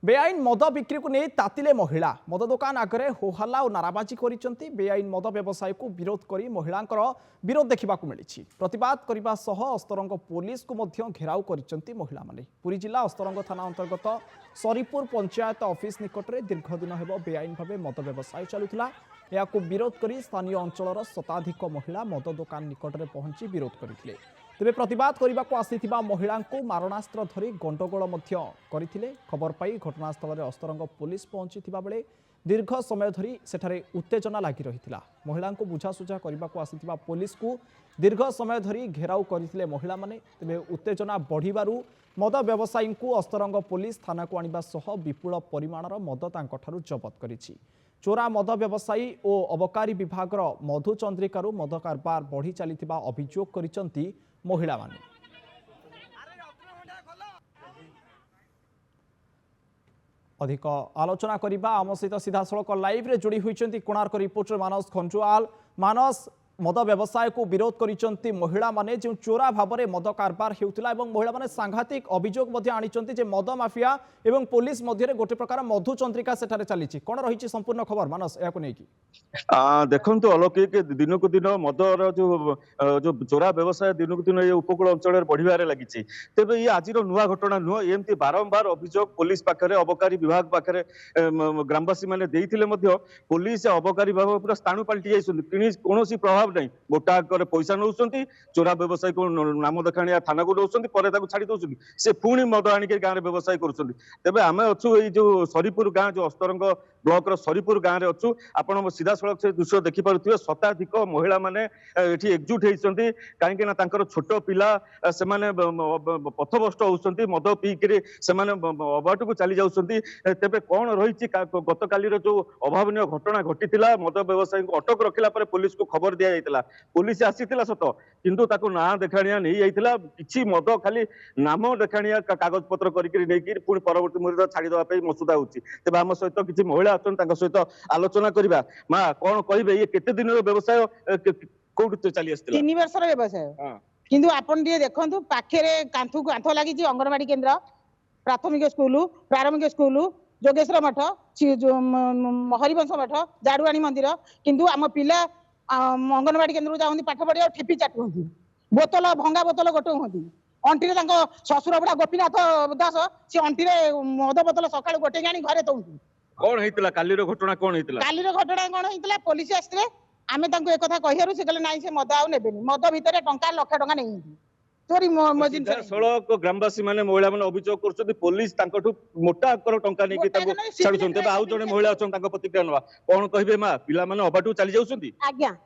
बेआईन मद बिक्री को नहीं तातिले महिला मद दुकान आगे होहल्ला और नाराबाजी करिसेंती। बेआईन मद व्यवसाय को विरोध करी महिलांकर विरोध देखा मिली। प्रतिवाद करने सह अस्तरंग पुलिस को मध्य घेराव करिसेंती महिला माने। पुरी जिला अस्तरंग थाना अंतर्गत सरीपुर पंचायत ऑफिस निकट में दीर्घ दिन हेब बेआईन भाव मद व्यवसाय चलुला। या विरोध करी स्थानीय अंचल शताधिक महिला मद दुकान निकट में पहुंची विरोध करते। तेबे प्रतिवाद करने को आसीथिबा महिला को मारणास्त्र धरी गंडगोल करथिले। खबर पाई घटनास्थल में अस्तरंग पुलिस पहुंची बेले दीर्घ समय धरी सेठारे उत्तेजना लगी रही। महिला को बुझासुझा करने को आसीथिबा पुलिस को दीर्घ समय धरी घेराव करथिले महिला माने। तेबे उत्तेजना बढ़िबारु मद व्यवसायी को अस्तरंग पुलिस थाना को आनिबा सह विपुल परिमाणर मद तांकठारु जबत करिछि। चोरा मद व्यवसायी और अबकारी विभागर मधुचंद्रिकारु मद कारबार बढ़ी चलिथिबा अभियोग करिसंती महिला माने। अधिक आलोचना करबा आम सहित सीधा सड़क लाइव रे जोड़ी होइचंती कोणार्क रिपोर्टर मानस खंजुआल। मानस मद व्यवसाय को विरोध करिसंती महिला माने जो चोरा भाव में मद कारबार हेउतिला एवं महिला माने सांघातिक अभियोग मध्य आनिचंती जे मद माफिया एवं पुलिस मध्य गोटे प्रकार मधुचंद्रिका सेठारे चलीची। कोन रहिछि संपूर्ण खबर मानस याको नेकी देखंतु अलौकिक दिन को दिन मदर जो चोरा व्यवसाय दिन को दिन ये उपकूल अंचल बढ़िबारे लागिछि। तेबे ये आज नुआ घटना नुह एमती बारंबार अभियोग पुलिस पाखरे अबकारी विभाग पाखरे ग्रामवासी माने देइथिले मध्य पुलिस अबकारी विभाग पूरा स्थाणु पलटि जाइछन्ति। कोनोसी प्रभाव नहीं। मोटा आकर पैसा नौकरी चोरा व्यवसाय को नाम देखाणिया थाना को दौरान पर छाड़ी दौरान से पुणी मद आणिक गाँव में व्यवसाय करुँच। तेज आम अच्छु जो सरीपुर गाँ जो अस्तरंग ब्लॉक सरीपुर गाँव में अच्छु आप सीधा सड़क से दृश्य देखिपे शताधिक महिला माने ये एकजुट होती कहीं छोट पिला से पथभ्रष्ट होती मद पीकि से अबाट को चली जाती। तेज कौन रही गत काली जो अभावन घटना घटी मद व्यवसायी को अटक रखला पुलिस को खबर दिया पुलिस आसीथिला सत किंतु ताको ना देखाणिया नहीं जाइथिला किछि मद खाली नाम देखाणिया कागज पत्र करिकरी नेकी पुणी परवर्ती मुहूर्त छाड़ी देबा पे मसुदा होछि। तेबे हम सहित किछि महिला अछन ताका सहित आलोचना करिबा। मा कोन कहिबे ये केते दिन रो व्यवसाय कोठु चली आस्थिला 3 वर्ष रो व्यवसाय किंतु आपन दिए देखंतु पाखेरे कांथु कांथ लागि जी अंगनवाड़ी केंद्र प्राथमिक स्कूल प्रारंभिक स्कूल जोगेश्वर मठ हरिवंश मठ जाडुआणी मंदिर किंतु आम पिला अंगनवाड़ी केन्द्र जाऊँ पाठ पढ़िया ठिपी चाटुंती बोतल भंगा बोतल गोटे हूँ अंटी शशुर बुढ़ा गोपीनाथ दास सी अंटी मद बोतल सका गोटे आनी घरे दौंती। कौन होता कालीर घटना कौन होता कालीर घटना कौन होता पुलिस आसते आम एक कहू से कहले नाई से मद आउ ने मद भितर टंका लक्ष टंका नहीं चोरी सड़क ग्रामवासी माने महिला माने अभियोग कर पुलिस मोटा आकर टंका नहीं छाड़ुंट। आउ जड़े महिला अच्छा प्रतिक्रिया ना कौन कहे माँ पिला माने अबाटू चली जाऊँ। आज्ञा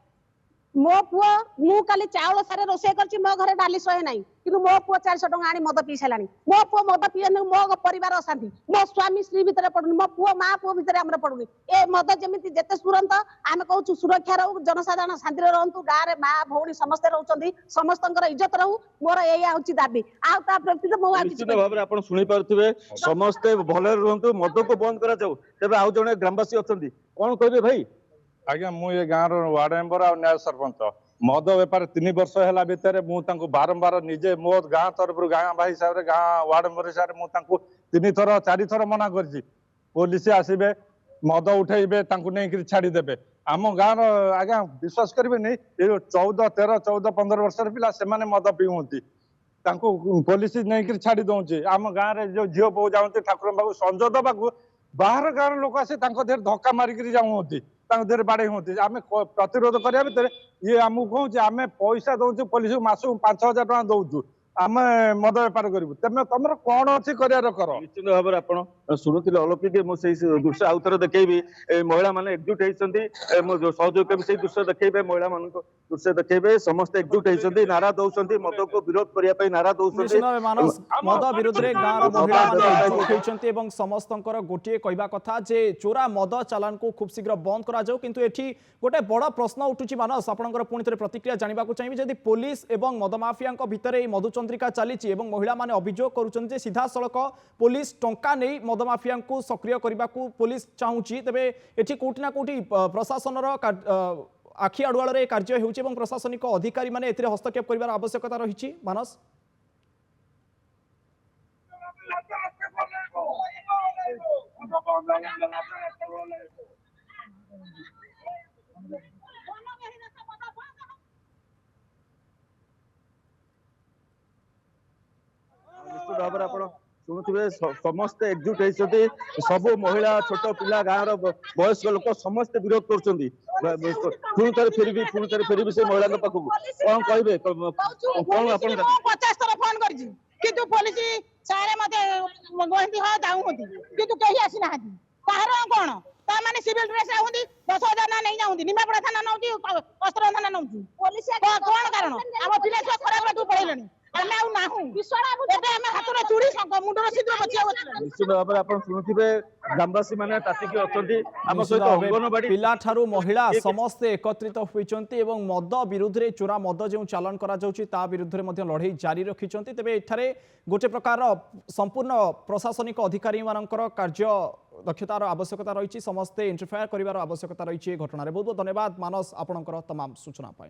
मो पुओ मु काली चाउल सारे रोसे करछि मो घरे डाली सहे नाही किंतु मो पुओ 400 टंका आनी मद पी सालानी मो पुओ मद पीने मो परिवार अशांति मो स्वामी स्त्री भीतर पडुनी मो पुओ मां पुओ भीतर हमरा पडुनी ए मद जेमिति जेते सुरंत आमे कहू सुरक्षा रहू जनसाधारण शांति रहंतु गाँ रे मां भौणी समस्त रहउचंदी समस्तंकर इज्जत रहू मोर एया होची दाबी आ ता प्रति मो निश्चित भाव आपण सुनि पारथिबे समस्त भले रहंतु मद को बंद करा जाऊ। तेबे आउ जने ग्रामवासी अछंदी कोन कहबे भाई आज्ञा मु ये गाँव वार्ड मेंबर और न्याय सरपंच मद बेपार 3 वर्ष है भितर मुझे बारंबार निजे मो गाँ तरफ गाँ भाई हिसाब से गाँ वार्ड मेंबर हिसाब से 3 थर 4 थर मना कर पुलिस आसबे मद उठेबे नहीं छाड़ीदे आम गाँव आज्ञा विश्वास करेंगे नहीं ये 14 13 14 15 वर्ष पिला से मद पीउंती पुलिस नहीं छाड़ी दौचे। आम गाँव में जो झील पो जाती ठाकुर बाबू संजय दबा बाहर गाँव लोक आसे धक्का मारिक जाऊँगी बाड़े होती आम प्रतिरोध करा भितर ये आमको कहूँ आम पैसा दौचु पुलिस मास 5,000 टका दौचु आम मद बेपार करूँ तेज तुम कौन अच्छी कर निश्चित भाव में आप शुणुले अलौकिक मुझे दृश्य आउ थे देखी महिला मैंने एकजुट होती सहयोग से दृश्य देखे महिला मान दृश्य देखे समस्त एकजुट होती नारा दौरान मद को विरोध करने नारा दौरान मद विरोध में गाँव महिला समस्त गोटे कहवा कथा जे चोरा मद चालान को खूब शीघ्र बंद करा किंतु एठी गोटे बड़ प्रश्न उठुची मानस आपनकर पुणी थे प्रतिक्रिया जानिबा को चाहिए जदि पुलिस एवं मद माफिया भितर मधुचंद्रिका चली महिला माने अभियोग करुछन सीधा सड़क पुलिस टंका नहीं मद माफिया को सक्रिय करने को पुलिस चाहूँगी तेरे ये कौटिना कौटि प्रशासन आखि आड़ुआल कार्य हो प्रशासनिक अधिकारी माने हस्तक्षेप कर आवश्यकता रही मानस। ନିଶ୍ଚିତ ଭାବରେ ଆପଣ ଶୁଣୁଥିବେ ସମସ୍ତେ ଏକଜୁଟ ହେଇଛନ୍ତି ସବୁ ମହିଳା ଛୋଟ ପିଲା ଗାଁର ବୟସ୍କ ଲୋକ ସମସ୍ତେ ବିରୋଧ କରୁଛନ୍ତି ପୁଣି ଥରେ ଫେରିବି ସେ ମହିଳାଙ୍କ ପାଖକୁ କଣ କହିବେ କଣ ଆପଣ 50 ଥର ଫୋନ କରିଛି କିନ୍ତୁ ପୋଲିସ ସାରେ ମତେ କହନ୍ତି ହଁ ଯାଉଛନ୍ତି କିନ୍ତୁ କେହି ଆସିନାହାନ୍ତି କାହାର କଣ ତା ମାନେ ସିଭିଲ ଡ୍ରେସ ଆହୁନ୍ତି 10,000 ନା ନେଇ ଯାଉନ୍ତି ନିମାପଡା ଥାନା ନଉଛି ଅସ୍ତ୍ର ଥାନା ନଉଛି କଣ କାରଣ ଆମ ପିଲା ଛୁଆ ଖରାପ ବାଟକୁ ପଳେଇଲେଣି ଆମେ ଆଉ ନାହୁଁ ଏବେ ଆମେ ହାତର ଚୁଡ଼ି ମୁଣ୍ଡର ସିନ୍ଦୁର ବଚିବାକୁ ବସିଲାଣି। ନିଶ୍ଚିତ ଭାବରେ ଆପଣ ଶୁଣୁଥିବେ ଗ୍ରାମବାସୀ ମାନେ ତାତିକି ଅଛନ୍ତି ଆମ ନିଶ୍ଚିତ ସହିତ ଭାବେ ଅଙ୍ଗନବାଡି ପିଲାଠାରୁ ମହିଳା ସମସ୍ତେ ଏକତ୍ରିତ ହୋଇଛନ୍ତି ଏବଂ ମଦ ବିରୁଦ୍ଧରେ ଚୋରା ମଦ ଯେଉଁ ଚାଲାଣ କରାଯାଉଛି ତା ବିରୁଦ୍ଧରେ ମଧ୍ୟ ଲଢ଼େଇ ଜାରି ରଖିଛନ୍ତି ତେବେ ଏଠାରେ ଗୋଟେ ପ୍ରକାର ସମ୍ପୂର୍ଣ୍ଣ ପ୍ରଶାସନିକ ଅଧିକାରୀମାନଙ୍କର କାର୍ଯ୍ୟ ଦକ୍ଷତାର ଆବଶ୍ୟକତା ରହିଛି ସମସ୍ତେ ଇଣ୍ଟରଫେୟାର କରିବାର ଆବଶ୍ୟକତା ରହିଛି ଏ ଘଟଣାରେ ବହୁତ ବହୁତ ଧନ୍ୟବାଦ ମାନସ ଆପଣଙ୍କର ତମାମ ସୂଚନା ପାଇଁ।